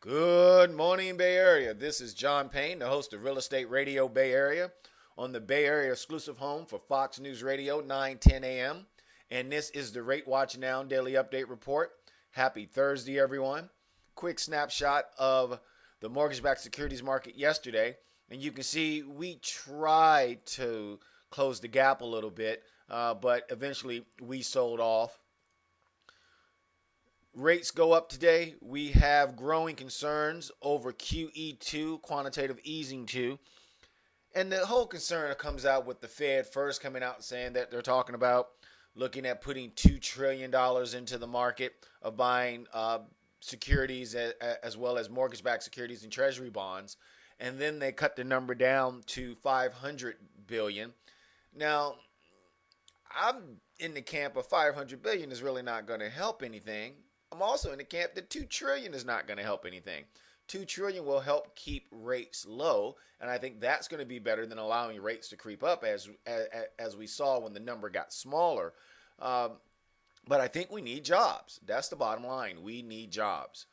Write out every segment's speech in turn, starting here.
Good morning, Bay Area. This is John Payne, the host of Real Estate Radio Bay Area, on the Bay Area exclusive home for Fox News Radio, 9:10 a.m. And this is the RateWatch Now Daily Update Report. Happy Thursday, everyone. Quick snapshot of the mortgage-backed securities market yesterday. And you can see we tried to close the gap a little bit, but eventually we sold off. Rates go up today. We have growing concerns over QE2, quantitative easing 2. And the whole concern comes out with the Fed first coming out and saying that they're talking about looking at putting $2 trillion into the market of buying securities as well as mortgage-backed securities and treasury bonds. And then they cut the number down to $500 billion. Now, I'm in the camp of $500 billion is really not going to help anything. I'm also in the camp that $2 trillion is not going to help anything. $2 trillion will help keep rates low, and I think that's going to be better than allowing rates to creep up as we saw when the number got smaller. But I think we need jobs. That's the bottom line. We need jobs.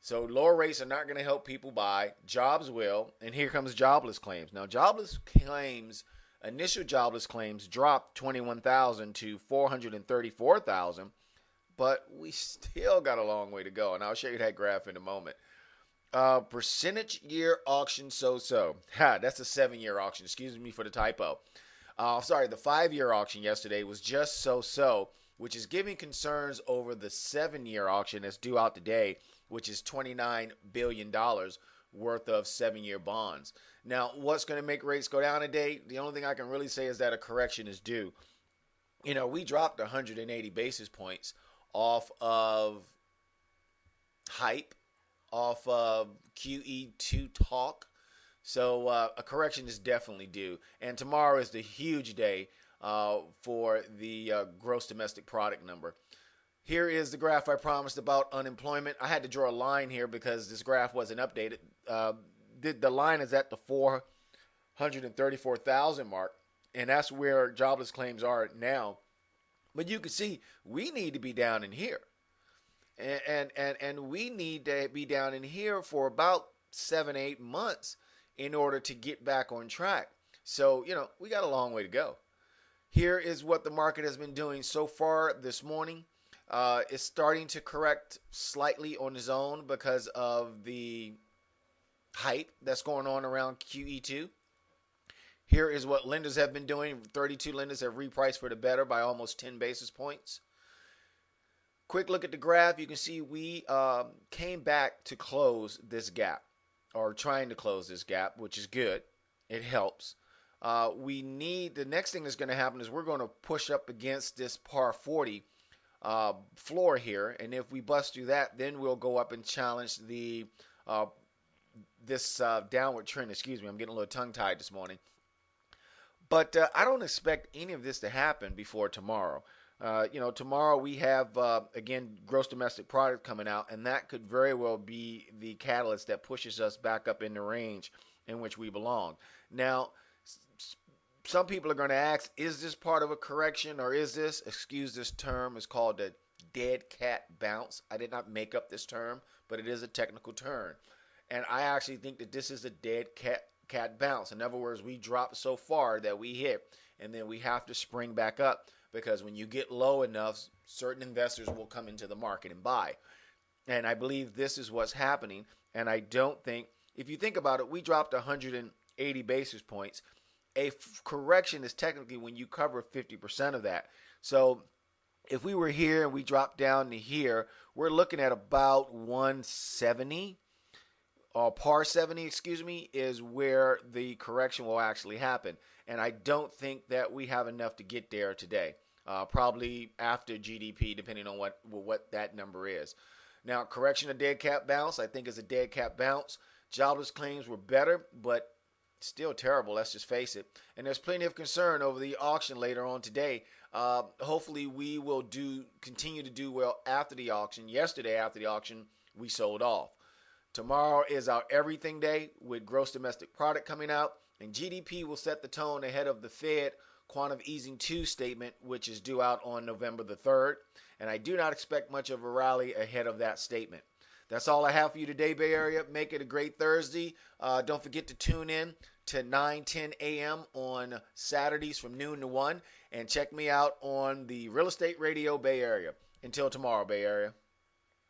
So lower rates are not going to help people buy. Jobs will, and here comes jobless claims. Now, initial jobless claims dropped 21,000 to 434,000. But we still got a long way to go, and I'll show you that graph in a moment. Percentage year auction so-so. That's a 7-year auction. Excuse me for the typo. Sorry, the 5-year auction yesterday was just so-so, which is giving concerns over the 7-year auction that's due out today, which is $29 billion worth of 7-year bonds. Now, what's going to make rates go down today? The only thing I can really say is that a correction is due. You know, we dropped 180 basis points off of hype, off of QE2 talk. So a correction is definitely due. And tomorrow is the huge day for the gross domestic product number. Here is the graph I promised about unemployment. I had to draw a line here because this graph wasn't updated. The line is at the 434,000 mark, and that's where jobless claims are now. But you can see we need to be down in here. And we need to be down in here for about 7-8 months in order to get back on track. So, we got a long way to go. Here is what the market has been doing so far this morning. It's starting to correct slightly on its own because of the hype that's going on around QE2. Here is what lenders have been doing. 32 lenders have repriced for the better by almost 10 basis points. Quick look at the graph. You can see we came back to close this gap, or trying to close this gap, which is good. It helps. The next thing that's going to happen is we're going to push up against this par 40 floor here, and if we bust through that, then we'll go up and challenge this downward trend. Excuse me, I'm getting a little tongue-tied this morning. But I don't expect any of this to happen before tomorrow. Tomorrow we have, again, gross domestic product coming out, and that could very well be the catalyst that pushes us back up in the range in which we belong. Now, some people are going to ask, is this part of a correction, or is this, excuse this term, is called the dead cat bounce. I did not make up this term, but it is a technical term. And I actually think that this is a dead cat bounce. In other words, we dropped so far that we hit, and then we have to spring back up, because when you get low enough, certain investors will come into the market and buy. And I believe this is what's happening. And I don't think, if you think about it, we dropped 180 basis points. A correction is technically when you cover 50% of that. So if we were here and we dropped down to here, we're looking at about 170. Par 70, is where the correction will actually happen. And I don't think that we have enough to get there today. Probably after GDP, depending on what that number is. Now, correction of dead cat bounce, I think is a dead cat bounce. Jobless claims were better, but still terrible, let's just face it. And there's plenty of concern over the auction later on today. Hopefully we will continue to do well after the auction. Yesterday, after the auction, we sold off. Tomorrow is our everything day with gross domestic product coming out, and GDP will set the tone ahead of the Fed quantitative easing 2 statement, which is due out on November the 3rd, and I do not expect much of a rally ahead of that statement. That's all I have for you today, Bay Area. Make it a great Thursday. Don't forget to tune in to 9:10 a.m. on Saturdays from noon to 1. And check me out on the Real Estate Radio Bay Area. Until tomorrow, Bay Area.